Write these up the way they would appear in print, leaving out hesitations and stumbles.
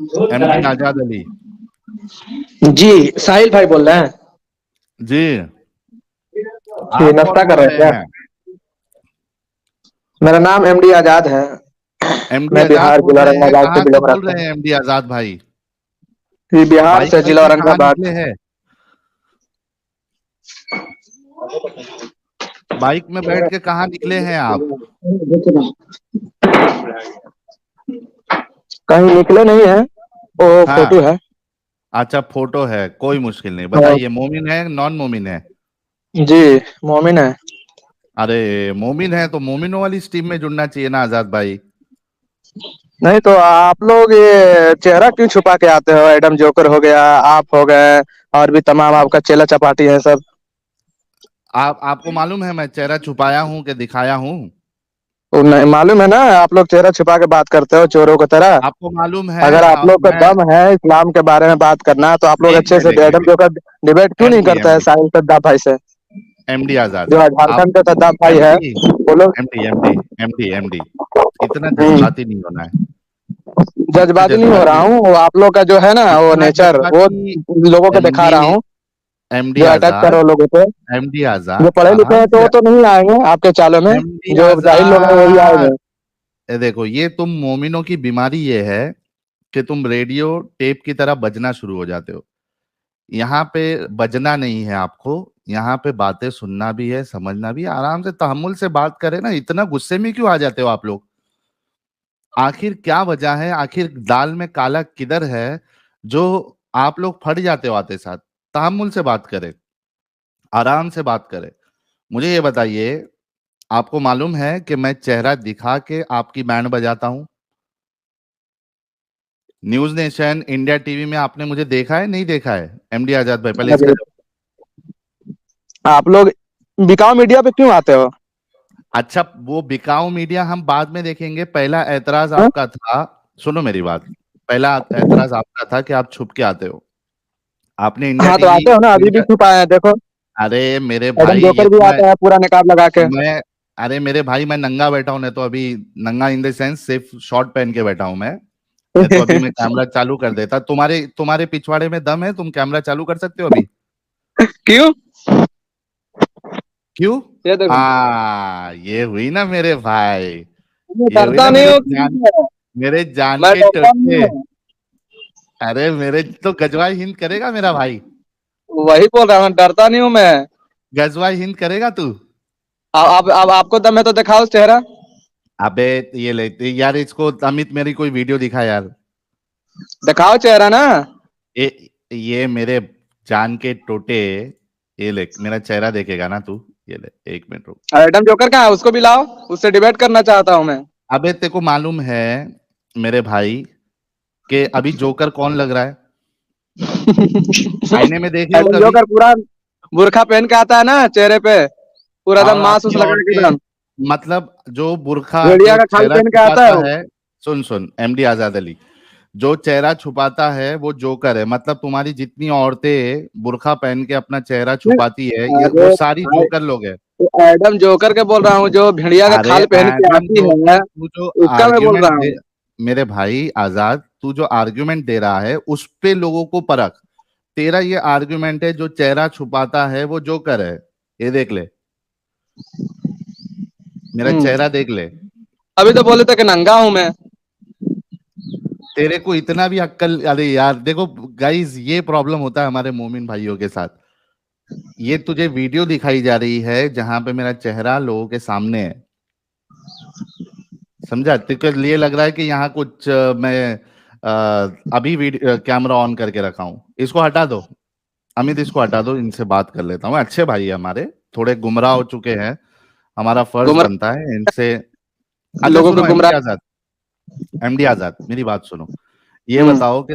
MD आजाद अली। जी साहिल भाई बोल रहे हैं। जी। जी आप कौन नाश्ता कर बोल रहे हैं रहे क्या? हैं? मेरा नाम एमडी आजाद है। एमडी मैं आजाद बिहार बोल जिला रहे हैं? औरंगाबाद से कहाँ से बिलोंग बोल रखता रहे हूँ। हैं एमडी आजाद भाई? जी बिहार बाइक से जिला करके कहाँ औरंगाबाद। निकले हैं? बाइक में बैठ के कहाँ निकले हैं आप? कहीं निकले नहीं है, वो हाँ। फोटो है। अच्छा, फोटो है, कोई मुश्किल नहीं, हाँ, बताइए, मोमिन है नॉन मोमिन है? जी मोमिन है। अरे मोमिन है तो मोमिनों वाली टीम में जुड़ना चाहिए ना आजाद भाई। नहीं तो आप लोग ये चेहरा क्यों छुपा के आते हो? एडम जोकर हो गया, आप हो गए, और भी तमाम आपका चेला चपाटी है सब। आपको मालूम है मैं चेहरा छुपाया हूँ कि दिखाया हूँ? तो नहीं मालूम है ना, आप लोग चेहरा छुपा के बात करते हो चोरों की तरह। आपको मालूम है अगर आप लोग का मैं दम है इस्लाम के बारे में बात करना, तो आप लोग एक अच्छे मिनट से एक एडम मिनट। जोकर डिबेट क्यों नहीं एमडी करता है एमडी साहिल सद्दाम भाई से? एमडी आजाद। जो आप झारखंड का सद्दाम भाई है, एमडी वो लोग। एमडी एमडी एमडी एमडी इतना हम्म, जज्बाती नहीं होना है। इतना जज्बाती नहीं हो रहा जज्बाती हूँ, वो आप लोग का जो है ना वो इतना नेचर, वो जज्बाती लोगों को दिखा एमडी रहा हूँ। एमडी जो अटैक आजाद करो लोगों पे, एमडी जो आजाद पढ़े लिखे आराम हैं तो से। वो तो नहीं आएंगे आपके चालों में। एमडी जो जाहिल लोग हैं वही आजाद। आएंगे। देखो, ये तुम मोमिनों की बीमारी ये है कि तुम रेडियो टेप की तरह बजना शुरू हो जाते हो। यहाँ पे बजना नहीं है आपको, यहाँ पे बातें सुनना भी है, समझना भी है। आराम से तहम्मुल से बात करें ना, इतना गुस्से में क्यों आ जाते हो आप लोग? आखिर क्या वजह है? आखिर दाल में काला किधर है जो आप लोग फट जाते हो आते साथ? तहम्मुल से बात करें, आराम से बात करें। मुझे ये बताइए, आपको मालूम है कि मैं चेहरा दिखा के आपकी बैंड बजाता हूँ? न्यूज नेशन, इंडिया टीवी में आपने मुझे देखा है नहीं देखा है? एमडी आजाद भाई, पहले इसका अरे, जवाब। आप लोग बिकाऊ मीडिया पे क्यों आते हो? अच्छा, वो बिकाऊ मीडिया हम बाद में देखेंगे, पहला ऐतराज हाँ, आपका था। सुनो मेरी बात। पहला ऐतराज आपका था कि आप छुप के आते हो। आपने इंडिया हाँ, तो टीवी आते हो ना, अभी भी इंडिया छुप आए हैं देखो। अरे मेरे एडम भाई, ये जोकर भी तो आता है पूरा नकाब लगा के। मैं अरे मेरे भाई, मैं नंगा बैठा हूं, नहीं तो अभी नंगा इन द सेंस सिर्फ शॉर्ट पहन के बैठा हूं मैं। नहीं तो अभी मैं कैमरा चालू कर देता। तुम्हारे तुम्हारे पिछवाड़े में दम है? तुम कैमरा चालू कर सकते हो अभी? क्यों? क्यों? ये देखो, ये हुई ना मेरे भाई। मैं ये हुई डरता ना नहीं मेरे हूँ जान, किसी से। मेरे जान मैं के डरता नहीं टोटे। हूँ। अरे मेरे तो गजवाई हिंद करेगा मेरा भाई। वही बोल रहा हूँ, डरता नहीं हूँ मैं। गजवाई हिंद करेगा तू? अब आपको दम है तो दिखाओ चेहरा। अबे ये ले यार, इसको अमित मेरी कोई वीडियो दिखा यार। दिखाओ चेहरा ना। ये मेरे जान के टोटे। ये ले, मेरा चेहरा देखेगा ना तू? ये ले, एक मिनट रुक। एडम जोकर कहाँ है? उसको भी लाओ, उससे डिबेट करना चाहता हूँ मैं। अबे तेरे को मालूम है मेरे भाई कि अभी जोकर कौन लग रहा है? आईने में देखे हो एडम कभी? जोकर पूरा बुरखा पहन के आता है ना चेहरे पे, पूरा और एकदम मांस उस आपकी लगा के औरतें, एकदम मतलब जो बुर्खा, भेड़िया जो का खाल चेहरा पहन के आता है छुपाता वो। है। सुन सुन एमडी आजाद अली, जो चेहरा छुपाता है वो जोकर है। मतलब तुम्हारी जितनी औरतें बुर्खा पहन के अपना चेहरा छुपाती है, ये वो अरे सारी भाई, जोकर लोग हैं। तो एडम जोकर के बोल रहा हूँ, जो भेड़िया का अरे खाल पहन के एडम आती है, जोकर, तू जो उसका मैं बोल आर्ग्यूमेंट रहा दे, हूँ। मेरे भाई आजाद, तू जो आर्ग्यूमेंट दे रहा है उस पे लोगों को परख। तेरा ये आर्ग्यूमेंट है जो चेहरा छुपाता है वो जोकर है। ये देख ले, मेरा हम्म, चेहरा देख ले। अभी तो बोले थे कि नंगा हूं मैं। तेरे को इतना भी अक्ल, अरे यार देखो गाइस, ये प्रॉब्लम होता है हमारे मोमिन भाइयों के साथ। ये तुझे वीडियो दिखाई जा रही है जहां पे मेरा चेहरा लोगों के सामने है, समझा? तेरे को लिए लग रहा है कि यहाँ कुछ मैं अभी वीडियो कैमरा ऑन करके रखा हूं। इसको हटा दो अमित, इसको हटा दो, इनसे बात कर लेता हूँ। अच्छे भाई है हमारे, थोड़े गुमराह हो चुके हैं, हमारा फर्ज गुमराह बनता है इनसे। अच्छा लोगों को सुनो एमडी गुमराह। आजाद, एमडी आजाद मेरी बात सुनो। ये हम्म, बताओ कि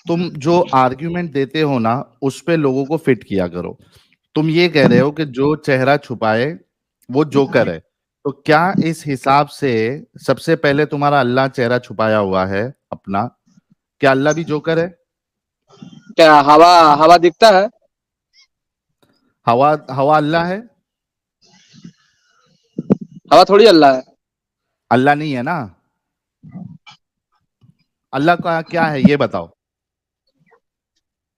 तुम जो आर्ग्यूमेंट देते हो ना, उस पे लोगों को फिट किया करो। तुम ये कह रहे हो कि जो चेहरा छुपाए वो जोकर है, तो क्या इस हिसाब से सबसे पहले तुम्हारा अल्लाह चेहरा छुपाया हुआ है अपना? क्या अल्लाह भी जोकर है? क्या हवा? हवा दिखता है? हवा, हवा अल्लाह है? हवा थोड़ी अल्लाह है। अल्लाह नहीं है ना? अल्लाह का क्या है ये बताओ।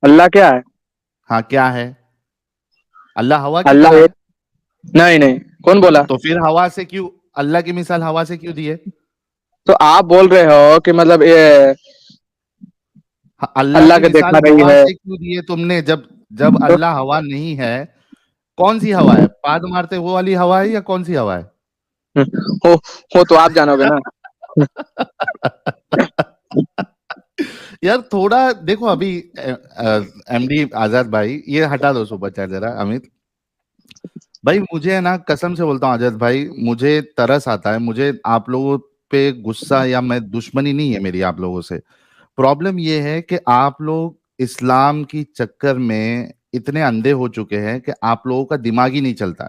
अल्लाह क्या है? हाँ क्या है? अल्लाह हवा की अल्लाह तरह है। एक। नहीं नहीं, कौन बोला? तो फिर हवा से क्यों, अल्लाह की मिसाल हवा से क्यों दिए? तो आप बोल रहे हो कि मतलब ये अल्लाह अल्लाह की के मिसाल देखा नहीं हवा है। से क्यों दिए तुमने? जब जब तो अल्लाह हवा नहीं है, कौन सी हवा है? पाद मारते वो वाली हवा है या कौन सी हवा है? हो हो तो आप जानोगे ना। यार थोड़ा देखो अभी, एमडी आजाद भाई, ये हटा दो सुपर चैट जरा अमित भाई। मुझे है ना, कसम से बोलता हूँ आजाद भाई, मुझे तरस आता है। मुझे आप लोगों पे गुस्सा या मैं दुश्मनी नहीं है मेरी आप लोगों से। प्रॉब्लम ये है कि आप लोग इस्लाम की चक्कर में इतने अंधे हो चुके हैं कि आप लोगों का दिमाग ही नहीं चलता।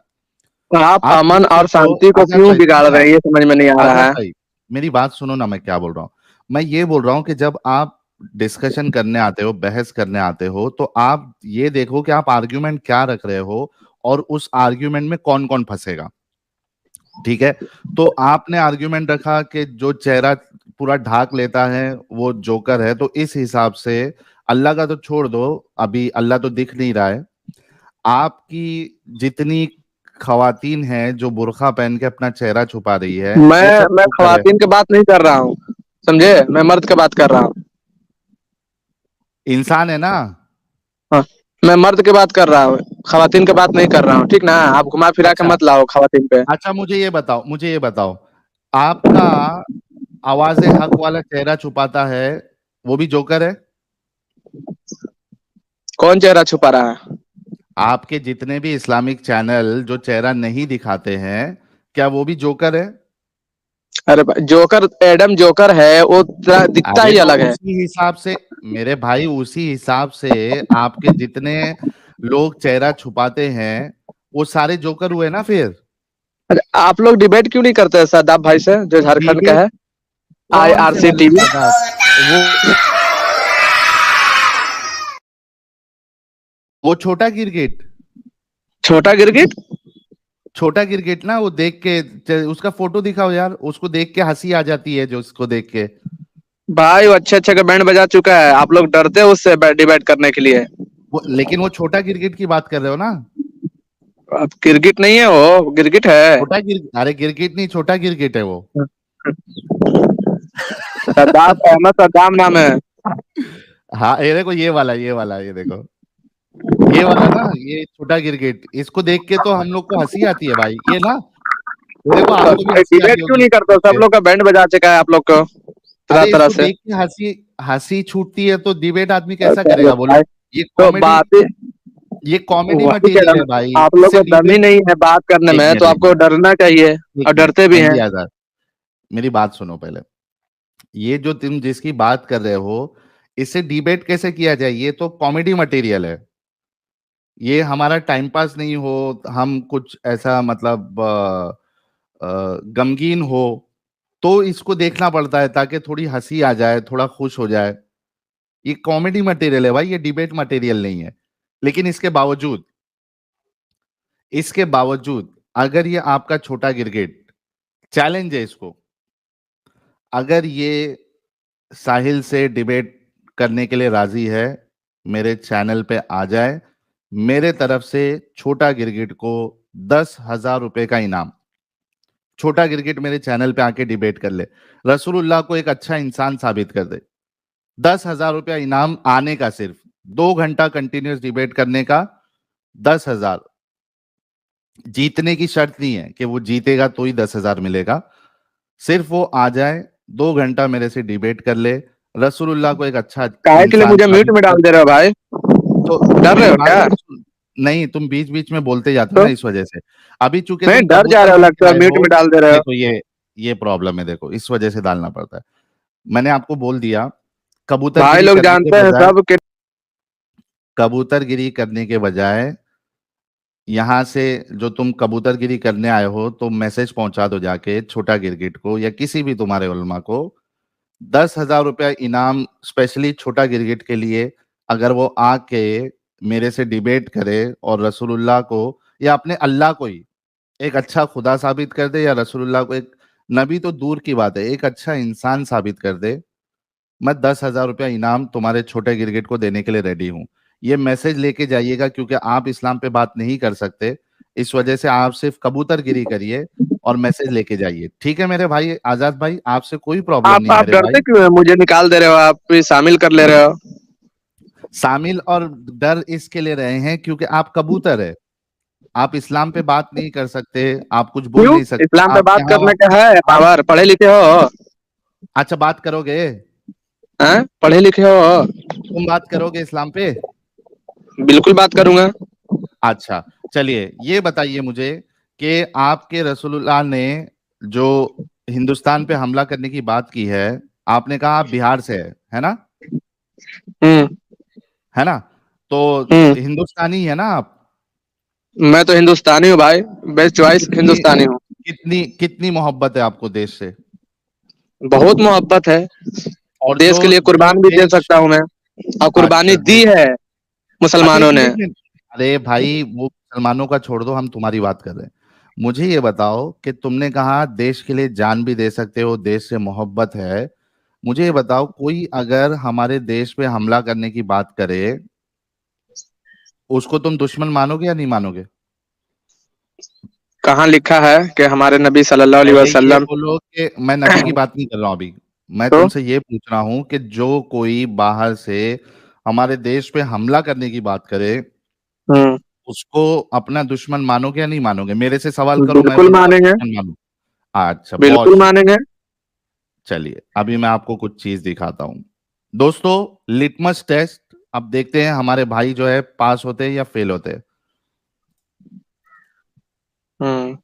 तो आप आप अमन ये और सोचो, शांति को आजाद क्यों भाई बिगाड़ सुनो रहे ना, हैं, ये समझ में नहीं आ रहा आजाद है। भाई मेरी बात सुनो ना, मैं क्या बोल रहा हूँ। मैं ये बोल रहा हूँ कि जब आप डिस्कशन करने आते हो, बहस करने आते हो, तो आप ये देखो कि आप आर्ग्यूमेंट क्या रख रहे हो और उस आर्ग्यूमेंट में कौन कौन फंसेगा। ठीक है? तो आपने आर्ग्यूमेंट रखा कि जो चेहरा पूरा ढाक लेता है वो जोकर है, तो इस हिसाब से अल्लाह का तो छोड़ दो, अभी अल्लाह तो दिख नहीं रहा है। आपकी जितनी खवातीन हैं जो बुर्का पहन के अपना चेहरा छुपा रही है, वो सब मैं जोकर है। खवातीन की बात नहीं कर रहा हूँ, समझे? मैं मर्द की बात कर रहा हूँ। इंसान है ना। हाँ, मैं मर्द की बात कर रहा हूँ, खवातीन की बात नहीं कर रहा हूँ, ठीक ना? आप घुमा फिरा के अच्छा, मत लाओ खवातीन पे। अच्छा मुझे ये बताओ, आपका आवाज हक वाला चेहरा छुपाता है, वो भी जोकर है? कौन चेहरा छुपा रहा है? आपके जितने भी इस्लामिक चैनल जो चेहरा नहीं दिखाते हैं, क्या वो भी जोकर है? अरे जोकर, एडम जोकर है, वो दिखता अरे ही तो अलग है। उसी हिसाब से, मेरे भाई उसी हिसाब से आपके जितने लोग चेहरा छुपाते हैं वो सारे जोकर हुए ना फिर। अरे आप लोग डिबेट क्यों नहीं करते शादाब भाई से, जो झारखंड का डिबेट? है? कौन से IRC वाले टीवी। शादाब? वो वो छोटा गिरगिट, छोटा गिरगिट। छोटा गिरगिट ना, वो देख के उसका फोटो दिखाओ यार, उसको देख के हंसी आ जाती है जो उसको देख के। भाई वो अच्छे अच्छे का बैंड बजा चुका है, आप लोग डरते हो उससे डिबेट करने के लिए। वो लेकिन वो छोटा गिरगिट की बात कर रहे हो ना? अब गिरगिट नहीं है, वो गिरगिट है। छोटा गिर अरे गिरगिट नहीं, छोटा गिरगिट है वो। सद्दाम अहमद, सद्दाम नाम है। हाँ ये देखो, ये वाला ये देखो, ये वाला ना, ये छोटा गिरगिट, इसको देख के तो हम लोग को हंसी आती है भाई, ये ना, ये देखो आपको भी हंसी आ डिबेट रही क्यों होगी नहीं इसको करते हो? देख सब के। लोग का बैंड बजा चुका है आप लोग को तरह अरे तरह इसको से। देख के हंसी हंसी छूटती है तो डिबेट आदमी कैसा करेगा भाई बोलो? ये तो कॉमेडी, बात ही ये कॉमेडी वही कह रहा मटेरियल है हूं, भाई, आप लोग इससे को दम ही डिबेट। नहीं है बात करने एक में, मिनट तो एक आपको मिनट डरना चाहिए। एक और मिनट डरते भी हैं। एमडी आजाद, मेरी बात सुनो पहले। ये जो तुम जिसकी बात कर रहे हो, इससे डिबेट कैसे किया जाए? ये तो कॉमेडी मटेरियल है, ये हमारा टाइम पास नहीं हो, हम कुछ ऐसा मतलब गमगीन हो, तो इसको देखना पड़ता है ताकि थोड़ी हंसी आ जाए, थोड़ा खुश हो जाए। ये कॉमेडी मटेरियल है भाई, ये डिबेट मटेरियल नहीं है। लेकिन इसके बावजूद अगर ये आपका छोटा गिरगिट, चैलेंज है इसको, अगर ये साहिल से डिबेट करने के लिए राजी है, मेरे चैनल पे आ जाए, मेरे तरफ से छोटा गिरगिट को 10,000 रुपए का इनाम। छोटा गिरगिट मेरे चैनल पे आके डिबेट कर ले, रसूलुल्लाह को एक अच्छा इंसान साबित कर दे, 10,000 रुपया इनाम आने का, सिर्फ 2 घंटा कंटिन्यूस डिबेट करने का, 10,000। जीतने की शर्त नहीं है कि वो जीतेगा तो ही 10,000 मिलेगा, सिर्फ वो आ जाए, 2 घंटा मेरे से डिबेट कर ले, रसूलुल्लाह को एक अच्छा काहे के लिए इंसान मुझे म्यूट साबित में डाल कर। दे रहे हो भाई? तो डर रहे मेरी हो बात क्या? तो नहीं, तुम बीच बीच में बोलते जाते हो तो ना, इस वजह से। अभी चूंकि नहीं, तुम डर जा रहे हो कबूतरगिरी लगता है, कराए म्यूट हो, में डाल दे रहे हो। देखो ये प्रॉब्लम है, देखो इस वजह से डालना पड़ता है। मैंने आपको बोल दिया, भाई कबूतरगिरी लोग करने के जानते हैं बजाय, सब कि कबूतरगिरी करने के बजाय यहां से जो तुम कबूतरगिरी करने आए हो, तो मैसेज पहुंचा दो जाके छोटा गिरगिट को या किसी भी तुम्हारे उलमा को, 10,000 रुपया इनाम स्पेशली छोटा गिरगिट के लिए। अगर वो आके मेरे से डिबेट करे और रसूलुल्लाह को या अपने अल्लाह को ही एक अच्छा खुदा साबित कर दे, या रसूलुल्लाह को एक नबी तो दूर की बात है, एक अच्छा इंसान साबित कर दे, मैं 10,000 रुपया इनाम तुम्हारे छोटे गिरगिट को देने के लिए रेडी हूँ। ये मैसेज लेके जाइएगा, क्योंकि आप इस्लाम पे बात नहीं कर सकते, इस वजह से आप सिर्फ कबूतरगिरी करिए और मैसेज लेके जाइए। ठीक है मेरे भाई आजाद भाई, आपसे कोई प्रॉब्लम नहीं है आप मेरे डरते भाई। क्यों है? मुझे निकाल दे रहे हो, आप भी शामिल कर ले रहे हो। शामिल और डर इसके लिए रहे हैं क्योंकि आप कबूतर है, आप इस्लाम पे बात नहीं कर सकते, आप कुछ बोल क्यों? नहीं सकते, इस्लाम पे आप बात यहाँ करना क्या है आप पावर? पढ़े लिखे हो? अच्छा बात करोगे, हैं? पढ़े लिखे हो? तुम बात करोगे इस्लाम पे? बिल्कुल बात करूंगा। अच्छा, चलिए ये बताइए मुझे कि आपके रसूलुल्लाह ने जो हिंदुस्तान पे हमला करने की बात की है, आपने कहा आप बिहार से है ना? हम्म। है ना? तो हम्म। हिंदुस्तानी है ना आप? मैं तो हिंदुस्तानी हूँ भाई। बेस्ट चॉइस कितनी हिंदुस्तानी हूँ। कितनी कितनी मोहब्बत है आपको देश से? बहुत मोहब्बत है। और देश जो के लिए जो कुर्बान भी दे देश, सकता हूँ मैं। और कुर्बानी अच्छा दी देश, है अच्छा मुसलमानों एक ने। मिनट में, अरे भाई वो मुसलमानों का छोड़ दो, हम तुम्हारी बात कर रहे हैं। मुझे ये बताओ कि तुमने कहा देश के लिए जान भी दे सकते हो, देश से मोहब्बत है। मुझे ये बताओ, कोई अगर हमारे देश पे हमला करने की बात करे, उसको तुम दुश्मन मानोगे या नहीं मानोगे? कहाँ लिखा है कि हमारे नबी सल्लल्लाहु अलैहि पहले ये वसल्लम? बोलो कि मैं नबी की बात नहीं कर रहा हूं अभी, मैं तो तुमसे ये पूछ रहा हूं कि जो कोई बाहर से हमारे देश पे हमला करने की बात करे, हम्म। उसको अपना दुश्मन मानोगे या नहीं मानोगे? मेरे से सवाल करो, मैं बिल्कुल बोलूंगा मानेंगे। दुश्मन मानो। अच्छा बहुत बिल्कुल शुक्रिया। मानेंगे। चलिए अभी मैं आपको कुछ चीज दिखाता हूँ। दोस्तों, लिटमस टेस्ट, अब देखते हैं हमारे भाई जो है पास होते हैं या फेल होते हैं। हम्म।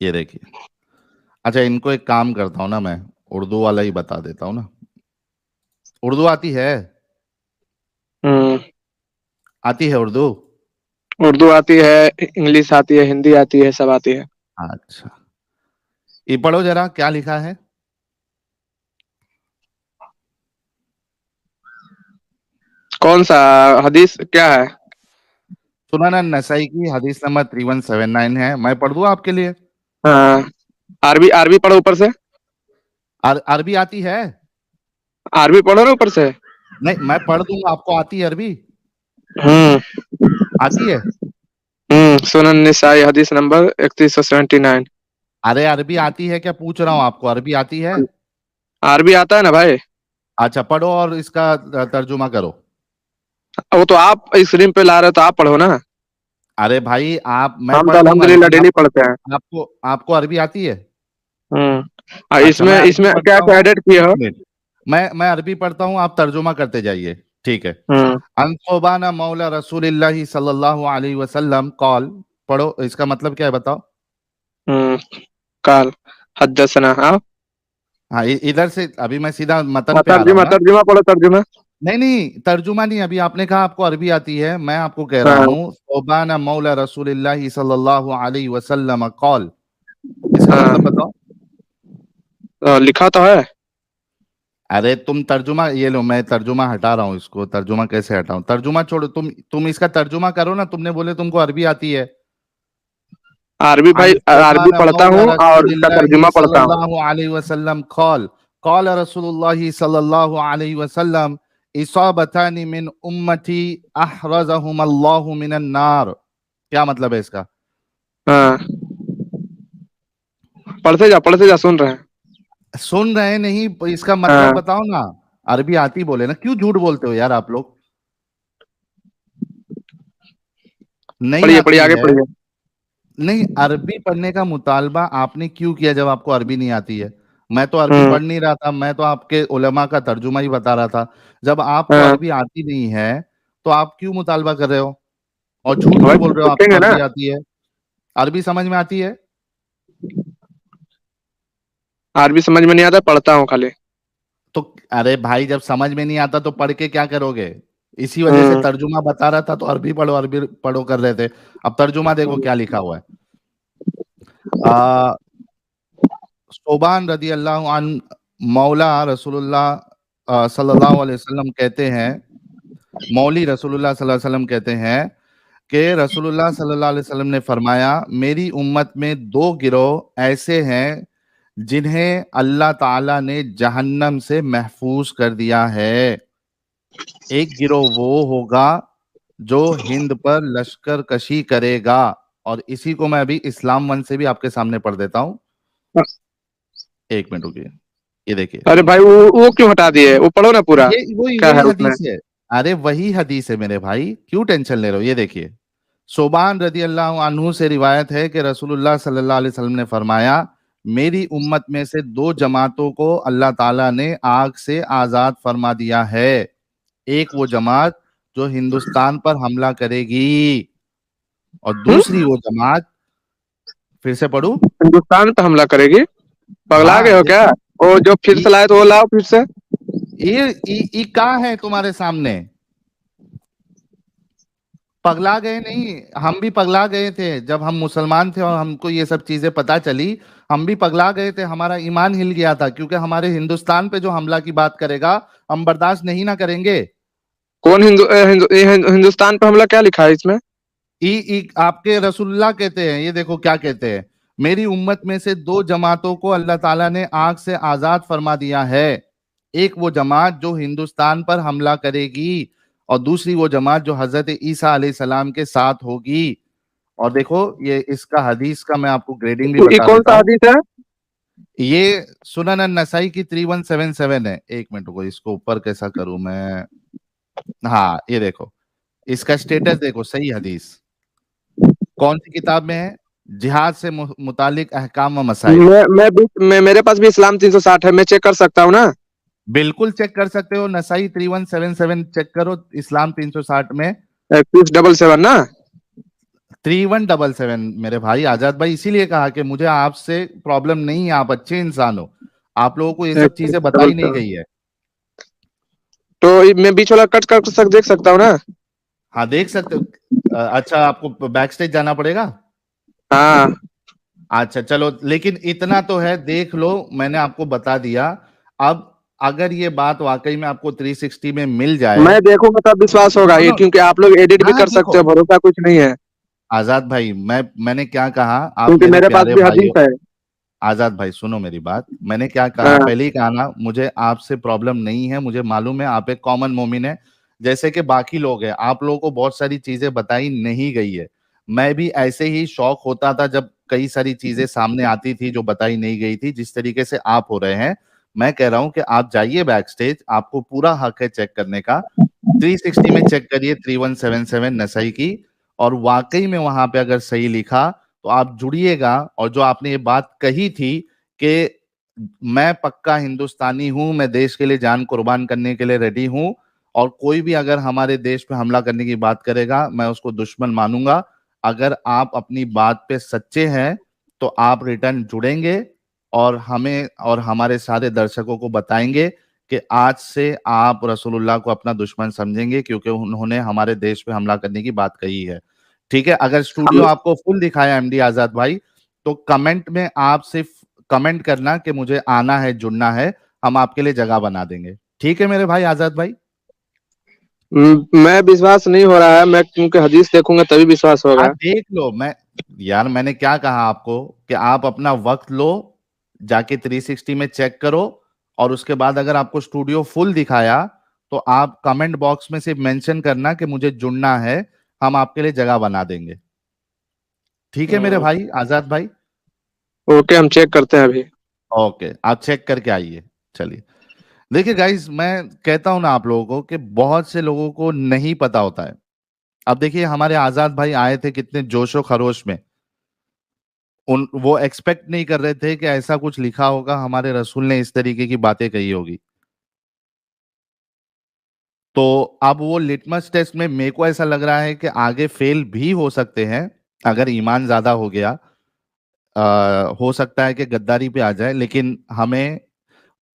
ये देखिए। अच्छा इनको एक काम करता हूँ ना, मैं उर्दू वाला ही बता देता हूँ ना। उर्दू आती है? हम्म। आती है उर्दू? उर्दू आती है, इंग्लिश आती है, हिंदी आती है, सब आती है। अच्छा, ये पढ़ो जरा क्या लिखा है। कौन सा हदीस क्या है? सुनन नसाई की हदीस नंबर 3179 है, मैं पढ़ दूँ आपके लिए? हाँ। अरबी अरबी पढ़ो ऊपर से। अरबी आती है? अरबी पढ़ो ना ऊपर से। नहीं मैं पढ़ दूंगा, आपको आती है अरबी? हम्म। आती है? सुनन निसाई हदीस नंबर 3179। अरे अरबी आती है क्या पूछ रहा हूँ आपको, अरबी आती है? अरबी आता है ना भाई? अच्छा पढ़ो और इसका तर्जुमा करो। वो तो आप स्क्रीन पे ला रहे हो तो आप पढ़ो ना। अरे भाई आप, मैं हम तो पढ़ दूंगा अल्हम्दुलिल्लाह लेकिन डेली आपको, पढ़ते हैं। आपको आपको अरबी आती है? अच्छा इसमें मैं अरबी इसमें क्या पढ़ता क्या हूँ, एडिट किए एक हो? मिनट, मैं अरबी पढ़ता हूँ, आप तर्जुमा करते जाइए। ठीक है। हम्म। अनसोबाना मौला रसूलिल्लाहि सल्लल्लाहु अलैहि वसल्लम कॉल, पढ़ो इसका मतलब क्या है बताओ। हम्म। काल हदसना। हाँ। हाँ इधर से अभी मैं सीधा मतन हाँ, पे आ रहा हूँ तर्जुमा ना। तर्जुमा पढ़ो, तर्जुमा। नहीं नहीं तर्जुमा नहीं, अभी आपने कहा आपको अरबी आती है, मैं आपको कह रहा हाँ। हूँ सोबाना मौला रसूलिल्लाहि सल्लल्लाहु अलैहि वसल्लम कॉल, इसका हाँ। मतलब बताओ। लिखा तो है। अरे तुम तर्जुमा ये लो, मैं तर्जुमा हटा रहा हूँ इसको, तर्जुमा कैसे हटाऊं, तर्जुमा छोड़ो, तुम इसका तर्जुमा करो ना, तुमने बोले तुमको अरबी आती है। अरबी भाई, अन अरबी सोबाना पढ़ता मौला हूँ और इसका रसूलिल्लाहि तर्जुमा पढ़ता हूँ। सल्लल्लाहु अलैहि वसल्लम कॉल, कॉल रसूलुल्लाहि सल्लल्लाहु अलैहि वसल्लम इसाबतानी मिन उम्मती अहरजहुम अल्लाहु मिनन नार। क्या मतलब है इसका? हाँ, पढ़ते जा, सुन रहे हैं। सुन रहे नहीं, इसका मतलब हाँ। बताओ ना। अरबी आती बोले ना, क्यों झूठ बोलते हो यार आप लोग? नहीं पढ़िए पढ़िए, आती आगे है? पढ़िए। नहीं, अरबी पढ़ने का मुतालबा आपने क्यों किया जब आपको अरबी नहीं आती है? मैं तो अरबी हम्म। पढ़ नहीं रहा था, मैं तो आपके उलमा का तर्जुमा ही बता रहा था। जब आपको हाँ। अरबी आती नहीं है तो आप क्यों मुतालबा कर रहे हो और झूठ भाई क्यों बोल रहे हो आपको पूछेंगे ना। अरबी आती है? अरबी समझ में आती है? अरबी समझ में नहीं आता, पढ़ता हूँ खाली। तो अरे भाई जब समझ में नहीं आता तो पढ़ के क्या करोगे? इसी वजह से हम्म। तर्जुमा बता रहा था, तो अरबी पढ़ो कर रहे थे। अब तर्जुमा देखो क्या लिखा हुआ है। आ, सोबान रदी अल्लाह अन मौला रसूलुल्लाह सल्लल्लाहु अलैहि वसल्लम कहते हैं, मौली रसूलुल्लाह सल्लल्लाहु अलैहि वसल्लम कहते हैं कि रसूलुल्लाह सल्लल्लाहु अलैहि वसल्लम ने फरमाया, मेरी उम्मत में दो गिरोह ऐसे हैं जिन्हें अल्लाह ताला ने जहन्नम से महफूज कर दिया है। एक गिरोह वो होगा जो हिंद पर लश्कर कशी करेगा, और इसी को मैं अभी इस्लाम वन से भी आपके सामने पढ़ देता हूं। एक मिनट रुकिए, ये देखिए। अरे भाई वो क्यों हटा दिए? वो पढ़ो ना पूरा, ये वही क्या वही है उसमें। हदीस है। अरे वही हदीस है मेरे भाई, क्यों टेंशन ले रहे हो? ये देखिए, सोबान रदी अल्लाह अन्हु से रिवायत है कि रसूलुल्लाह सल्लल्लाहु अलैहि वसल्लम ने फरमाया, मेरी उम्मत में से दो जमातों को अल्लाह ताला ने आग से आजाद फरमा दिया है। एक वो जमात जो हिंदुस्तान पर हमला करेगी, और दूसरी वो जमात, फिर से पढ़ू? हिंदुस्तान पे हमला करेगी? पगला हाँ गए हो क्या? देखो, वो जो फिर से लाए तो वो लाओ फिर से। ये कहाँ है तुम्हारे सामने? पगला गए नहीं, हम भी पगला गए थे जब हम मुसलमान थे और हमको ये सब चीजें पता चली। हम भी पगला गए थे, हमारा ईमान हिल गया था, क्योंकि हमारे हिंदुस्तान पे जो हमला की बात करेगा हम बर्दाश्त नहीं ना करेंगे। कौन हिंदुस्तान पे हमला क्या लिखा है इसमें? आपके रसूलुल्लाह कहते हैं, ये देखो क्या कहते हैं, मेरी उम्मत में से दो जमातों को अल्लाह ताला ने आग से आजाद फरमा दिया है। एक वो जमात जो हिंदुस्तान पर हमला करेगी, और दूसरी वो जमात जो हजरत ईसा अलैहि सलाम के साथ होगी। और देखो, ये इसका हदीस का मैं आपको ग्रेडिंग भी ये बता कौन देता सा हूँ। हदीस है? ये सुनन नसाई की 3177 है। एक मिनट को इसको ऊपर कैसा करूं मैं? हाँ, ये देखो, इसका स्टेटस देखो, सही हदीस कौन सी किताब में है? जिहाद से मुतालिक अहकाम व मसाइल। मेरे पास भी इस्लाम 360 है, मैं चेक कर सकता हूँ ना? बिल्कुल चेक कर सकते हो, नसाई 3177 चेक करो, इस्लाम 360 में 677 ना? 3177 मेरे भाई आजाद भाई, इसीलिए कहा कि मुझे आपसे प्रॉब्लम नहीं है, आप अच्छे इंसान हो, आप लोगों को ये सब चीजें डबल बताई नहीं सेवन गई है। तो मैं बीच वाला कट कर देख सकता हूँ ना? हाँ देख सकते हो। अच्छा, आपको बैक स्टेज जाना पड़ेगा? हाँ। अच्छा चलो, लेकिन इतना तो है, देख लो, मैंने आपको बता दिया। अब अगर ये बात वाकई में आपको 360 में मिल जाए, मैं देखूंगा तब विश्वास होगा ये, सुनो, क्योंकि आप लोग एडिट भी हाँ कर सकते देखो हो, भरोसा कुछ नहीं है। आजाद भाई, मैंने क्या कहा, आप क्योंकि मेरे मेरे पास प्यारे भी भाई हदीस हो। है। आजाद भाई सुनो मेरी बात, मैंने क्या कहा, हाँ। पहले ही कहा ना, मुझे आपसे प्रॉब्लम नहीं है, मुझे मालूम है आप एक कॉमन मोमिन है, जैसे कि बाकी लोग हैं, आप लोगों को बहुत सारी चीजें बताई नहीं गई है। मैं भी ऐसे ही शौक होता था जब कई सारी चीजें सामने आती थी जो बताई नहीं गई थी, जिस तरीके से आप हो रहे हैं। मैं कह रहा हूं कि आप जाइए बैक स्टेज, आपको पूरा हक है चेक करने का। 360 में चेक करिए 3177 नसाई की, और वाकई में वहां पे अगर सही लिखा तो आप जुड़िएगा। और जो आपने ये बात कही थी कि मैं पक्का हिंदुस्तानी हूं, मैं देश के लिए जान कुर्बान करने के लिए रेडी हूं, और कोई भी अगर हमारे देश पे हमला करने की बात करेगा मैं उसको दुश्मन मानूंगा। अगर आप अपनी बात पे सच्चे हैं तो आप रिटर्न जुड़ेंगे, और हमें और हमारे सारे दर्शकों को बताएंगे कि आज से आप रसूलुल्लाह को अपना दुश्मन समझेंगे, क्योंकि उन्होंने हमारे देश पे हमला करने की बात कही है। ठीक है, अगर स्टूडियो हम आपको फुल दिखाया एमडी आजाद भाई, तो कमेंट में आप सिर्फ कमेंट करना कि मुझे आना है, जुड़ना है, हम आपके लिए जगह बना देंगे। ठीक है मेरे भाई आजाद भाई? मैं विश्वास नहीं हो रहा है, मैं क्योंकि हदीस देखूंगा तभी विश्वास आप होगा। देख लो, मैं यार मैंने क्या कहा आपको कि आप अपना वक्त लो, जाके 360 में चेक करो, और उसके बाद अगर आपको स्टूडियो फुल दिखाया तो आप कमेंट बॉक्स में सिर्फ मेंशन करना कि मुझे जुड़ना है, हम आपके लिए जगह बना देंगे। ठीक है मेरे भाई आजाद भाई? ओके, हम चेक करते हैं अभी। ओके, आप चेक करके आइए। चलिए, देखिए गाइस, मैं कहता हूं ना आप लोगों को कि बहुत से लोगों को नहीं पता होता है। अब देखिए, हमारे आजाद भाई आए थे कितने जोशो खरोश में, उन वो एक्सपेक्ट नहीं कर रहे थे कि ऐसा कुछ लिखा होगा, हमारे रसूल ने इस तरीके की बातें कही होगी। तो अब वो लिटमस टेस्ट में मेरे को ऐसा लग रहा है कि आगे फेल भी हो सकते हैं, अगर ईमान ज्यादा हो गया। हो सकता है कि गद्दारी पे आ जाए, लेकिन हमें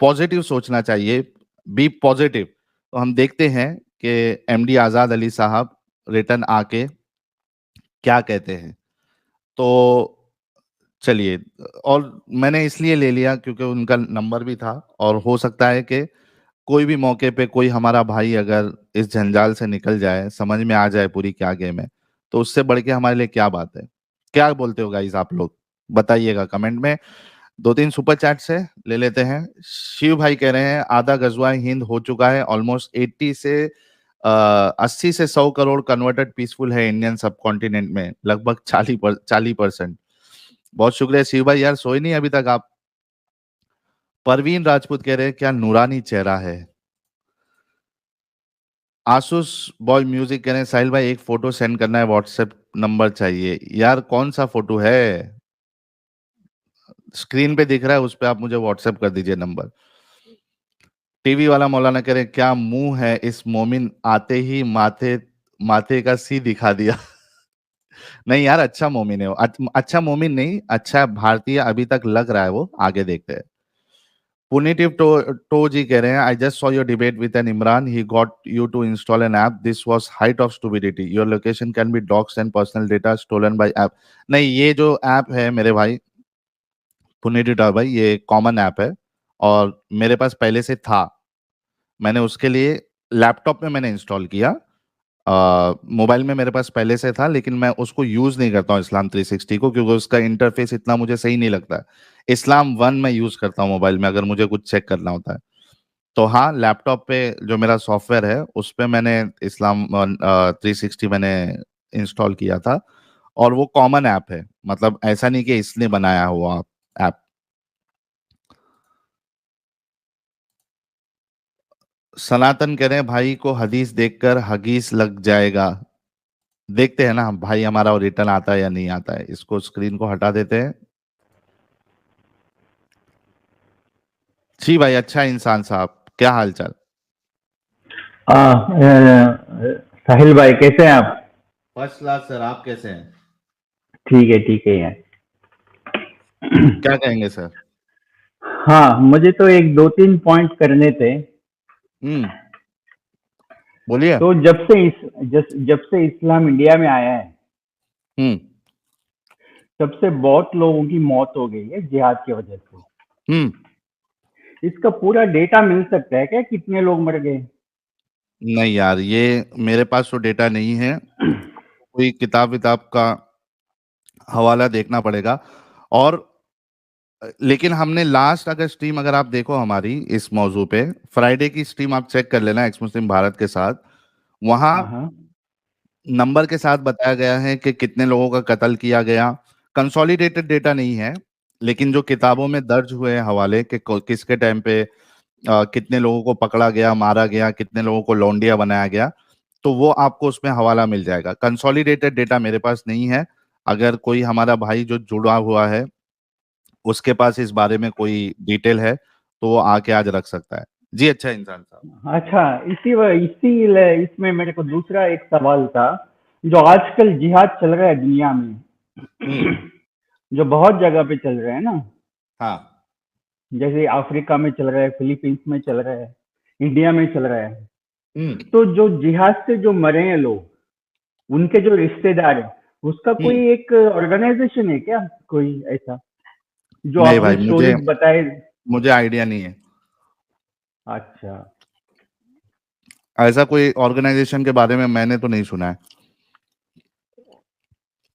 पॉजिटिव सोचना चाहिए, बी पॉजिटिव। तो हम देखते हैं कि एमडी आजाद अली साहब रिटर्न आके क्या कहते हैं। तो चलिए, और मैंने इसलिए ले लिया क्योंकि उनका नंबर भी था, और हो सकता है कि कोई भी मौके पे कोई हमारा भाई अगर इस जंजाल से निकल जाए, समझ में आ जाए पूरी क्या गेम है, तो उससे बढ़ के हमारे लिए क्या बात है। क्या बोलते हो गाइस आप लोग? बताइएगा कमेंट में। 2-3 सुपर चैट से ले लेते हैं। शिव भाई कह रहे हैं आधा गजवाए हिंद हो चुका है, ऑलमोस्ट 80 से 100 करोड़ कन्वर्टेड पीसफुल है इंडियन सब कॉन्टिनेंट में, लगभग 40%। बहुत शुक्रिया शिव भाई, यार सोए नहीं अभी तक आप। परवीन राजपूत कह रहे हैं क्या नूरानी चेहरा है। आसूस बॉय म्यूजिक कह रहे हैं साहिल भाई एक फोटो सेंड करना है, व्हाट्सएप नंबर चाहिए। यार कौन सा फोटो है, स्क्रीन पे दिख रहा है उस पे आप मुझे व्हाट्सएप कर दीजिए नंबर। टीवी वाला मौलाना कह रहे हैं क्या मुंह है इस मोमिन, आते ही माथे माथे का सी दिखा दिया। नहीं यार अच्छा मोमिन है वो, अच्छा मोमिन नहीं, अच्छा भारतीय अभी तक लग रहा है वो, आगे देखते हैं। पुनीटिव टो जी कह रहे हैं I just saw your debate with an Imran, he got you to install an app, this was height of stupidity, your location can be doxxed and personal data stolen by app. नहीं ये जो app है मेरे भाई पुनीटिव to भाई, ये common app है और मेरे पास पहले से था, मैंने उसके लिए लैपटॉप में मैंने इंस्टॉल किया, मोबाइल में मेरे पास पहले से था लेकिन मैं उसको यूज नहीं करता हूँ इस्लाम 360 को, क्योंकि उसका इंटरफेस इतना मुझे सही नहीं लगता है। इस्लाम वन मैं यूज करता हूँ मोबाइल में अगर मुझे कुछ चेक करना होता है। तो हाँ लैपटॉप पे जो मेरा सॉफ्टवेयर है उस पे मैंने इस्लाम 360 मैंने इंस्टॉल किया था, और वो कॉमन ऐप है, मतलब ऐसा नहीं कि इसने बनाया हुआ ऐप। सनातन कह रहे हैं भाई को हदीस देखकर हगीस लग जाएगा, देखते हैं ना हम भाई हमारा रिटर्न आता है या नहीं आता है। इसको स्क्रीन को हटा देते हैं। जी भाई अच्छा इंसान साहब, क्या हाल चाल। साहिल भाई कैसे हैं आप? फर्स्ट क्लास सर, आप कैसे हैं। ठीक है यार। क्या कहेंगे सर। हाँ, मुझे तो एक दो तीन पॉइंट करने थे। हम्म, बोलिए। तो जब से इस्लाम इंडिया में आया है, हम्म। तब से बहुत लोगों की मौत हो गई है जिहाद की वजह से। हम्म। इसका पूरा डेटा मिल सकता है क्या, कितने लोग मर गए? नहीं यार ये मेरे पास तो डेटा नहीं है, कोई किताब विताब का हवाला देखना पड़ेगा। और लेकिन हमने लास्ट अगर स्ट्रीम अगर आप देखो हमारी इस मौजू पे, फ्राइडे की स्ट्रीम आप चेक कर लेना एक्स मुस्लिम भारत के साथ, वहां हाँ हाँ। नंबर के साथ बताया गया है कि कितने लोगों का कत्ल किया गया। कंसोलिडेटेड डेटा नहीं है, लेकिन जो किताबों में दर्ज हुए हैं हवाले कि किसके टाइम पे कितने लोगों को पकड़ा गया, मारा गया, कितने लोगों को लौंडिया बनाया गया, तो वो आपको उसमें हवाला मिल जाएगा। कंसोलिडेटेड डेटा मेरे पास नहीं है, अगर कोई हमारा भाई जो जुड़ा हुआ है उसके पास इस बारे में कोई डिटेल है तो वो आके आज रख सकता है। जी अच्छा इंसान साहब। अच्छा, इसमें मेरे को दूसरा एक सवाल था। जो आजकल जिहाद चल रहा है दुनिया में, हम्म। जो बहुत जगह पे चल रहा है ना, हाँ। जैसे अफ्रीका में चल रहा है, फिलीपींस में चल रहा है, इंडिया में चल रहा है। हम्म। तो जो जिहाद से जो मरे हैं लोग, उनके जो रिश्तेदार हैं, उसका हम्म। कोई एक ऑर्गेनाइजेशन है क्या, कोई ऐसा जो नहीं आपने भाई मुझे स्टोरीज बताए? मुझे आइडिया नहीं है, अच्छा। ऐसा कोई ऑर्गेनाइजेशन के बारे में मैंने तो नहीं सुना है।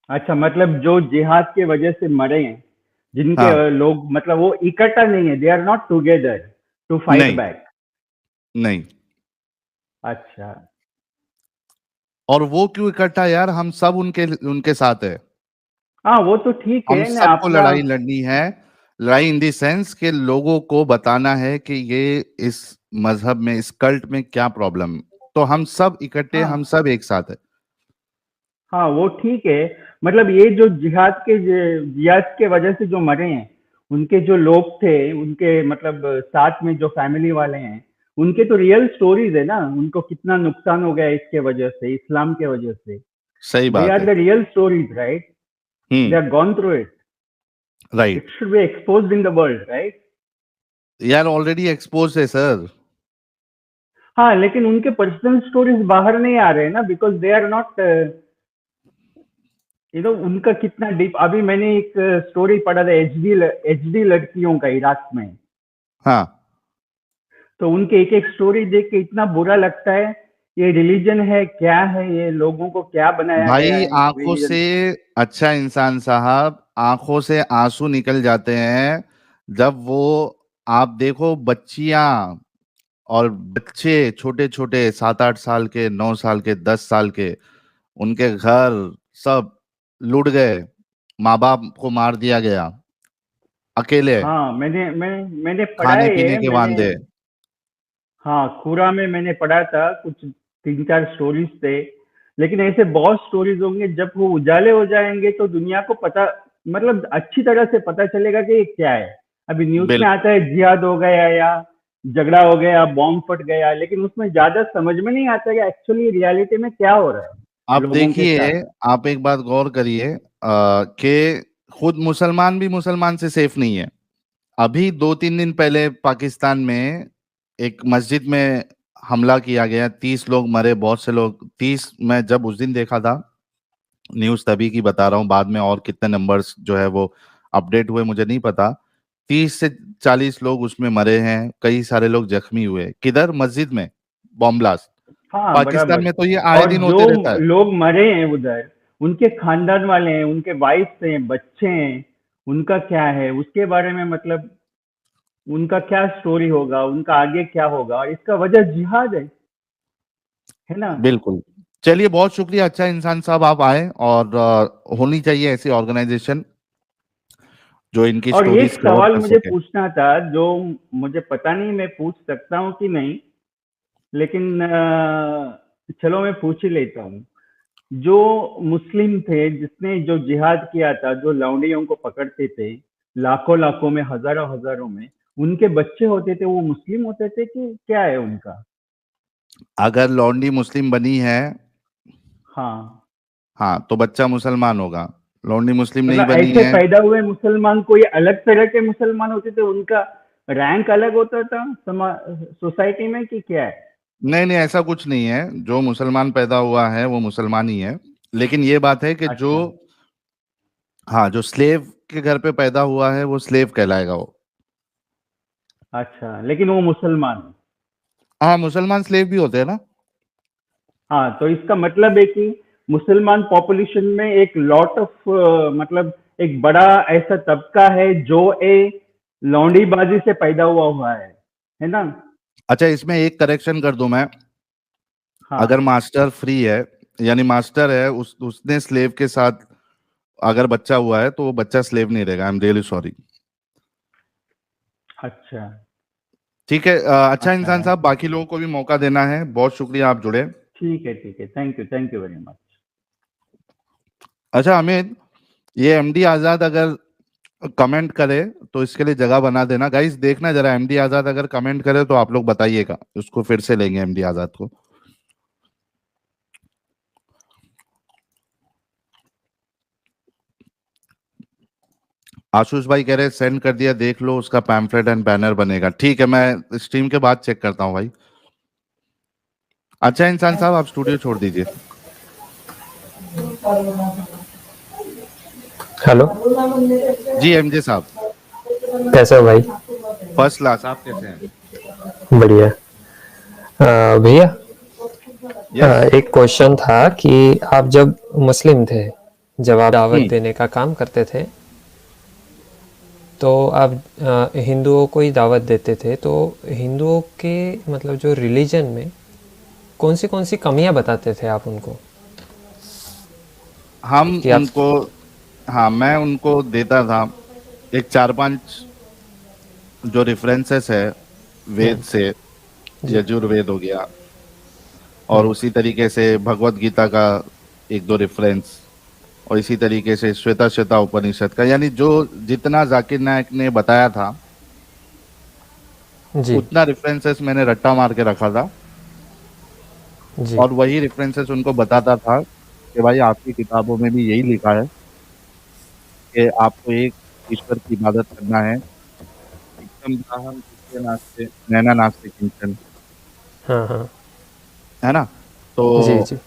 अच्छा, मतलब जो जिहाद के वजह से मरे हैं, जिनके हाँ। लोग, मतलब वो इकट्ठा नहीं है, they are not together to fight नहीं। बैक। नहीं। अच्छा। और वो क्यों इकट्ठा यार, हम सब उनके उनके साथ है। हाँ, वो तो ठीक हम है ना सबको अपना। लड़ाई लड़नी है, लड़ाई इन दी सेंस के लोगों को बताना है कि ये इस मजहब में इस कल्ट में क्या प्रॉब्लम है, तो हम सब इकट्ठे, हम हाँ सब एक साथ है। हाँ, वो ठीक है। मतलब ये जो जिहाद के वजह से जो मरे हैं, उनके जो लोग थे, उनके मतलब साथ में जो फैमिली वाले हैं, उनके तो रियल स्टोरीज है ना, उनको कितना नुकसान हो गया इसके वजह से, इस्लाम के वजह से। सही दे बात आर है। The real stories, right? They hmm. Are gone through it. It right. Should be exposed in the world, right? यार ऑलरेडी एक्सपोज है सर। हाँ, लेकिन उनके पर्सनल स्टोरीज बाहर नहीं आ रहे हैं ना, बिकॉज दे आर नॉट, उनका कितना डीप। अभी मैंने एक स्टोरी पढ़ा था, एचडी लड़कियों का, इराक में। हाँ तो उनके एक एक स्टोरी देख के इतना बुरा लगता है। ये रिलीजन है क्या है, ये लोगों को क्या बनाया गया भाई, है आंखों से, रिलीजन? अच्छा इंसान साहब, आंखों से आंसू निकल जाते हैं जब वो आप देखो बच्चियां और बच्चे छोटे छोटे 7-8 साल के, 9 साल के, 10 साल के, उनके घर सब लूट गए, माँ बाप को मार दिया गया, अकेले, हाँ, मैंने पढ़ा खाने है पीने ये, के मैंने, वांदे। हाँ, खुरा में मैंने पढ़ा था, कुछ 3-4 स्टोरीज थे। लेकिन ऐसे बहुत स्टोरीज होंगे, जब वो उजाले हो जाएंगे तो दुनिया को पता, मतलब अच्छी तरह से पता चलेगा कि ये क्या है। अभी न्यूज में बिल्कुल। आता है जिहाद हो गया या झगड़ा हो गया, बॉम्ब फट गया, लेकिन उसमें ज्यादा समझ में नहीं आता कि एक्चुअली रियलिटी में क्या हो रहा है आप लोगों के देखिए, साथ। आप एक बात गौर करिए कि खुद मुसलमान भी मुसलमान से सेफ नहीं है। अभी 2-3 दिन पहले पाकिस्तान में एक मस्जिद में हमला किया गया, 30 लोग मरे, बहुत से लोग, 30, मैं जब उस दिन देखा था, न्यूज तभी की बता रहा हूँ, बाद में और कितने नंबर्स जो है वो अपडेट हुए मुझे नहीं पता। 30 से 40 लोग उसमें मरे हैं, कई सारे लोग जख्मी हुए। किधर? मस्जिद में बॉम्ब ब्लास्ट। हाँ, पाकिस्तान बराबर। में तो ये आए और दिन जो होते रहता है। लोग मरे हैं उधर, उनके खानदान वाले हैं, उनके वाइफ हैं, बच्चे हैं, उनका क्या है उसके बारे में, मतलब उनका क्या स्टोरी होगा, उनका आगे क्या होगा, और इसका वजह जिहाद है ना। बिल्कुल। चलिए, बहुत शुक्रिया, अच्छा इंसान साहब आप आए, और होनी चाहिए ऐसी ऑर्गेनाइजेशन जो इनकी और एक स्टोरीज कवर सवाल कर मुझे सके। पूछना था, जो मुझे पता नहीं मैं पूछ सकता हूँ कि नहीं, लेकिन चलो मैं पूछ ही लेता हूँ। जो मुस्लिम थे, जिसने जो जिहाद किया था, जो लौंडियों को पकड़ते थे, लाखों लाखों में, हजारों हजारों में, उनके बच्चे होते थे, वो मुस्लिम होते थे कि क्या है उनका? अगर लौंडी मुस्लिम बनी है, हाँ, हाँ, तो बच्चा मुसलमान होगा। लौंडी मुस्लिम नहीं मतलब बनी ऐसे है। पैदा हुए मुसलमान कोई अलग तरह के मुसलमान होते थे, उनका रैंक अलग होता था सोसाइटी में, कि क्या है? नहीं नहीं, ऐसा कुछ नहीं है, जो मुसलमान पैदा हुआ है वो मुसलमान ही है। लेकिन ये बात है कि जो, अच्छा, हाँ, जो स्लेव के घर पे पैदा हुआ है वो स्लेव कहलाएगा वो। अच्छा, लेकिन वो मुसलमान है। हाँ, मुसलमान स्लेव भी होते हैं ना। हाँ, तो इसका मतलब है कि मुसलमान पॉपुलेशन में एक लॉट ऑफ, मतलब एक बड़ा ऐसा तबका है जो ए लौंडीबाजी से पैदा हुआ है ना? अच्छा, इसमें एक करेक्शन कर दूं मैं। अगर हाँ, मास्टर फ्री है, यानी मास्टर है, उसने स्लेव के साथ अगर बच्चा हुआ है, तो वो बच्चा स्लेव नहीं रहेगा। I am really sorry. अच्छा, ठीक है, अच्छा अच्छा इंसान है। साहब, बाकी लोगों को भी मौका देना है। बहुत शुक्रिया आप जुड़े। ठीक है, ठीक है, थैंक यू वेरी मच। अच्छा अमित, ये एमडी आजाद अगर कमेंट करे तो इसके लिए जगह बना देना। गाइस देखना जरा, एमडी आजाद अगर कमेंट करे तो आप लोग बताइएगा, उसको फिर से लेंगे एमडी आजाद को। आशीष भाई कह रहे सेंड कर दिया, देख लो, उसका पैम्फलेट एंड बैनर बनेगा। ठीक है, मैं स्ट्रीम के बाद चेक करता हूँ भाई। अच्छा इंसान साहब, आप स्टूडियो छोड़ दीजिए। हेलो। जी एमजे साहब। कैसे हो भाई? फर्स्ट क्लास, आप कैसे हैं? बढ़िया। भैया, यस। एक क्वेश्चन था कि आप जब मुस्लिम थे, जब आप दावत हम्म। देने का काम करते थे, तो आप हिंदुओं को ही दावत देते थे, तो हिंदुओं के मतलब जो रिलीजन में कौन सी कमियां बताते थे आप उनको हम कि आप? उनको, हाँ, मैं उनको देता था एक 4-5 जो रेफरेंसेस है वेद से। जी। यजुर्वेद हो गया, और उसी तरीके से भगवत गीता का एक दो रेफरेंस, और इसी तरीके से श्वेता श्वेता उपनिषद का, यानी जो जितना जाकिर नायक ने बताया था जी। उतना रेफरेंसेस मैंने रट्टा मार के रखा था। जी। और वही रेफरेंसेस उनको बताता था कि भाई आपकी किताबों में भी यही लिखा है कि आपको एक ईश्वर की इबादत करना है, एकदम ग्राहम जिसके नास्ते नैना नास्ते किंचन, हाँ, हाँ। है ना। तो जी, जी।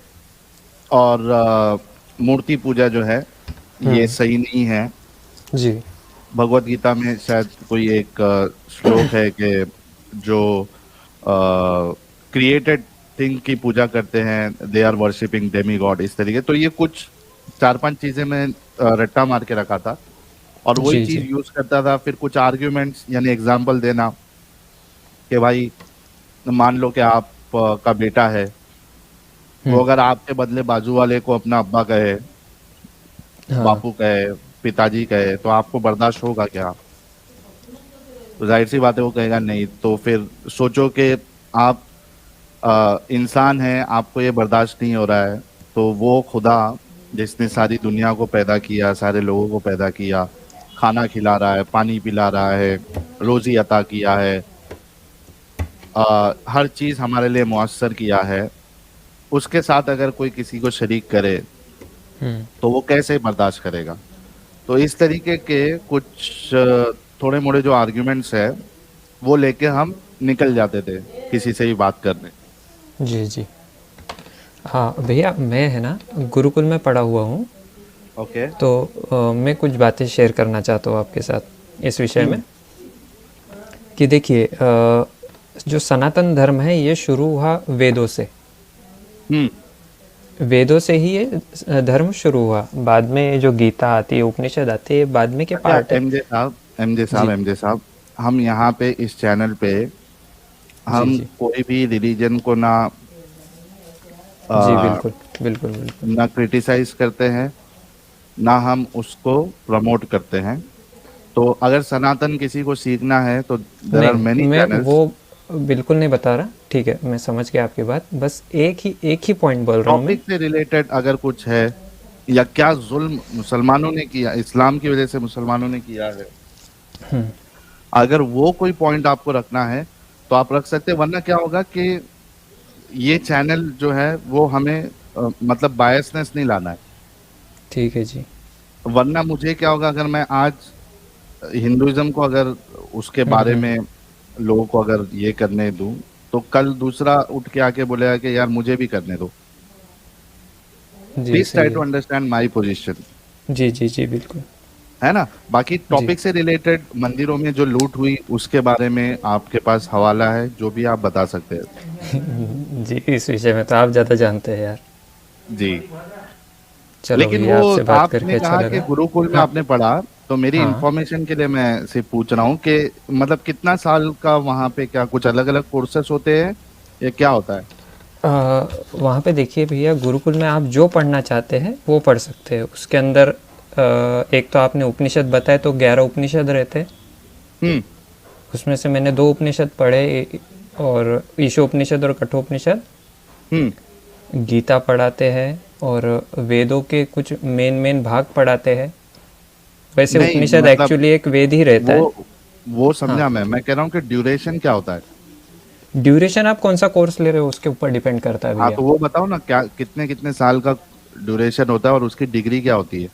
और मूर्ति पूजा जो है ये हुँ। सही नहीं है। जी। भगवत गीता में शायद कोई एक श्लोक है कि जो क्रिएटेड थिंग की पूजा करते हैं, they are worshipping demigod तरीके। तो ये कुछ 4-5 चीजें मैं रट्टा मार के रखा था। और वही जी, चीज जी। यूज करता था, फिर कुछ आर्ग्यूमेंट्स यानी एग्जाम्पल देना कि भाई मान लो कि आप का बेटा है, वो हुँ, अगर आपके बदले बाजू वाले को अपना अब्बा कहे, हाँ, बापू कहे, पिताजी कहे, तो आपको बर्दाश्त होगा क्या? तो जाहिर सी बात है वो कहेगा नहीं। तो फिर सोचो कि आप इंसान हैं, आपको ये बर्दाश्त नहीं हो रहा है, तो वो खुदा जिसने सारी दुनिया को पैदा किया, सारे लोगों को पैदा किया, खाना खिला रहा है, पानी पिला रहा है, रोजी अता किया है, हर चीज हमारे लिए मुयस्सर किया है, उसके साथ अगर कोई किसी को शरीक करे हुँ, तो वो कैसे बर्दाश्त करेगा? तो इस तरीके के कुछ थोड़े मोड़े जो आर्ग्यूमेंट्स है वो लेके हम निकल जाते थे किसी से भी बात करने। जी, जी। हाँ, भैया मैं है ना गुरुकुल में पढ़ा हुआ हूँ, ओके। तो मैं कुछ बातें शेयर करना चाहता हूँ आपके साथ इस विषय में कि देखिए जो सनातन धर्म है ये शुरू हुआ वेदों से। हम्म। वेदों से ही ये धर्म शुरू हुआ। बाद में जो गीता आती है, उपनिषद आती है, बाद में के अच्छा पार्ट है। जी, एमजे साहब, हम यहाँ पे इस चैनल पे जी, हम जी। कोई भी रिलीजन को जी, आ, बिल्कुल, बिल्कुल, बिल्कुल। ना क्रिटिसाइज करते हैं, ना हम उसको प्रमोट करते हैं। तो अगर सनातन किसी को सीखना है तो देर नहीं, आर नहीं, मेनी मैं वो चैनल्स। बिल्कुल नहीं बता रहा। ठीक है, मैं समझ गया आपकी बात। बस एक ही पॉइंट बोल रहा हूँ मैं। टॉपिक से रिलेटेड अगर कुछ है, या क्या जुल्म मुसलमानों ने किया, इस्लाम की वजह से मुसलमानों ने किया है, अगर वो कोई पॉइंट आपको रखना है तो आप रख सकते हैं। वरना क्या होगा कि ये चैनल जो है वो हमें मतलब बायसनेस नहीं लाना है। ठीक है जी। वरना मुझे क्या होगा, अगर मैं आज हिंदुइज्म को अगर उसके हुँ, बारे हुँ। में लोगों को अगर ये करने दूं, तो कल दूसरा उठ के आके बोलेगा कि यार मुझे भी करने दो। जी, प्लीज ट्राई सही टू है। Understand my position. जी, जी, जी, बिल्कुल। है ना? बाकी जी। टॉपिक से रिलेटेड मंदिरों में जो लूट हुई उसके बारे में आपके पास हवाला है, जो भी आप बता सकते हैं। जी, इस विषय में तो आप ज़्यादा जानते हैं यार। जी। चलो लेकिन भैया, वो आपसे बात आपने करके अच्छा कहा कि लगा। गुरुकुल में हाँ, आपने पढ़ा, तो मेरी हाँ। इंफॉर्मेशन के लिए मैं सिर्फ पूछ रहा हूँ कि मतलब कितना साल का वहाँ पे, क्या कुछ अलग अलग कोर्सेस होते हैं या क्या होता है? वहाँ पे देखिए भैया, गुरुकुल में आप जो पढ़ना चाहते हैं वो पढ़ सकते हैं। उसके अंदर एक तो आपने उपनिषद बताए, तो 11 उपनिषद रहते हैं। हम्म। उसमें से मैंने 2 उपनिषद पढ़े, और ईशोपनिषद और कठोपनिषद। हम्म। गीता पढ़ाते हैं, और वेदों के कुछ मेन मेन भाग पढ़ाते हैं। वैसे नहीं उपनिषद मतलब एक्चुअली एक वेद ही रहता है। वो हाँ, समझा मैं कह रहा हूँ कि ड्यूरेशन क्या होता है? ड्यूरेशन आप कौन सा कोर्स ले रहे हो उसके ऊपर डिपेंड करता है हाँ, भैया। तो वो बताओ ना, क्या कितने कितने साल का ड्यूरेशन होता है और उसकी डिग्री क्या होती है?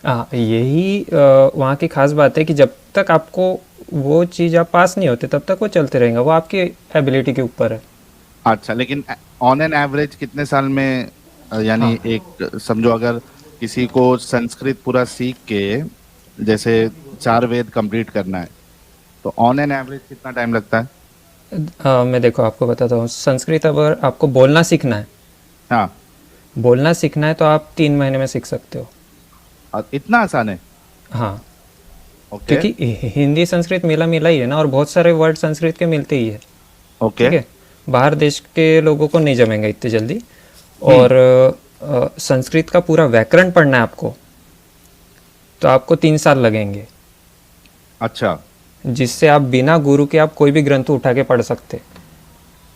हाँ, यही वहाँ की खास बात है कि जब तक आपको वो चीज़ आप पास नहीं होते तब तक वो चलते रहेगा। वो आपकी एबिलिटी के ऊपर है। अच्छा, लेकिन ऑन एन एवरेज कितने साल में यानी हाँ, एक समझो अगर किसी को संस्कृत पूरा सीख के जैसे 4 वेद कंप्लीट करना है, तो ऑन एन एवरेज कितना टाइम लगता है? मैं देखो आपको बताता हूँ। संस्कृत अगर आपको बोलना सीखना है, हाँ। तो आप 3 महीने में सीख सकते हो। और इतना आसान है? हाँ, ओके। क्योंकि हिंदी संस्कृत मिला मिला ही है ना, और बहुत सारे वर्ड संस्कृत के मिलते ही है। ओके। ठीक है, बाहर देश के लोगों को नहीं जमेंगे इतनी जल्दी। हम्म। और संस्कृत का पूरा व्याकरण पढ़ना है आपको, तो आपको 3 साल लगेंगे, अच्छा। जिससे आप बिना गुरु के आप कोई भी ग्रंथ उठा के पढ़ सकते।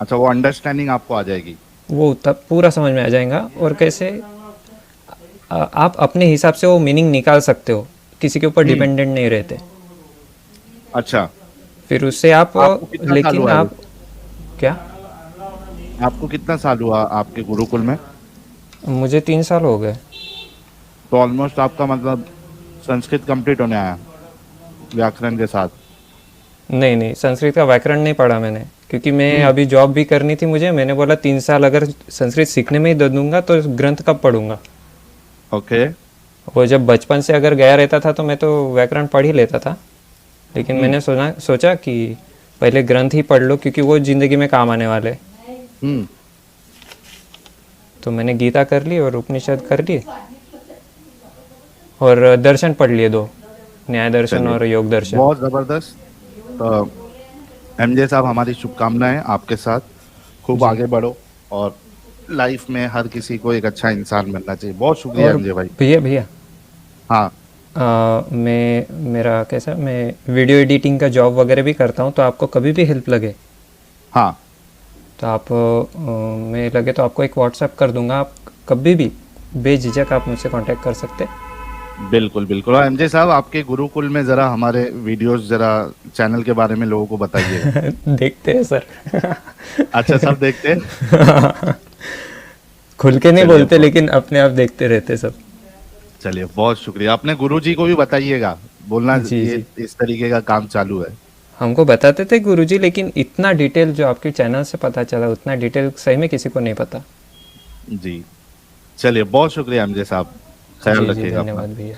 अच्छा, वो अंडरस्टैंडिंग आपको आ जाएगी। वो तब पूरा समझ में आ जाएगा, और कैसे आप अपने हिसाब से वो मीनिंग निकाल सकते हो, किसी के ऊपर हम्म। डिपेंडेंट नहीं रहते। अच्छा। फिर उससे आप आपको कितना साल लेकिन हुआ है? आप क्या? आपको कितना साल हुआ आपके गुरुकुल में? मुझे 3 साल हो गए। तो ऑलमोस्ट आपका मतलब संस्कृत कंप्लीट होने आया व्याकरण के साथ। नहीं, नहीं, संस्कृत का व्याकरण नहीं पढ़ा मैंने, क्योंकि मैं हम्म। अभी जॉब भी करनी थी मुझे। मैंने बोला 3 साल अगर संस्कृत सीखने में ही दे दूंगा तो ग्रंथ कब पढ़ूंगा। ओके। वो जब बचपन से अगर गया रहता था तो मैं तो व्याकरण पढ़ ही लेता था। लेकिन हम्म। मैंने सोचा कि पहले ग्रंथ ही पढ़ लो, क्योंकि वो ज़िंदगी में काम आने वाले। हम्म। तो मैंने गीता कर ली और उपनिषद कर लिए, और दर्शन पढ़ लिए 2। न्याय दर्शन चलिए, और योग दर्शन। बहुत जबरदस्त। तो एमजे साहब, हमारी शुभकामनाएं आपके साथ, खूब जी। आगे बढ़ो और लाइफ में हर किसी को एक अच्छा इंसान बनना चाहिए। बहुत शुक्रिया और एमजे भाई। भैया भैया हाँ, मेरा कैसा, मैं वीडियो एडिटिंग का जॉब वगैरह भी करता हूँ, तो आपको कभी भी हेल्प लगे हाँ, तो आप मैं लगे तो आपको एक व्हाट्सएप कर दूंगा, आप कभी भी बेझिझक आप मुझसे कांटेक्ट कर सकते हैं। बिल्कुल बिल्कुल। और एमजे साहब, आपके गुरुकुल में जरा हमारे वीडियोस, जरा चैनल के बारे में लोगों को बताइएगा। देखते हैं सर। अच्छा, सब देखते हैं। खुल के नहीं चलिए बोलते, लेकिन अपने आप देखते रहते सब। चलिए, बहुत शुक्रिया। अपने गुरुजी को भी बताइएगा, बोलना जी ये जी, इस तरीके का काम चालू है। हमको बताते थे गुरुजी, लेकिन इतना डिटेल जो आपके चैनल से पता चला, उतना डिटेल सही में किसी को नहीं पता। जी, चलिए, बहुत शुक्रिया एमजे साहब। ख्याल जी जी, रखिएगा अपना। धन्यवाद भैया।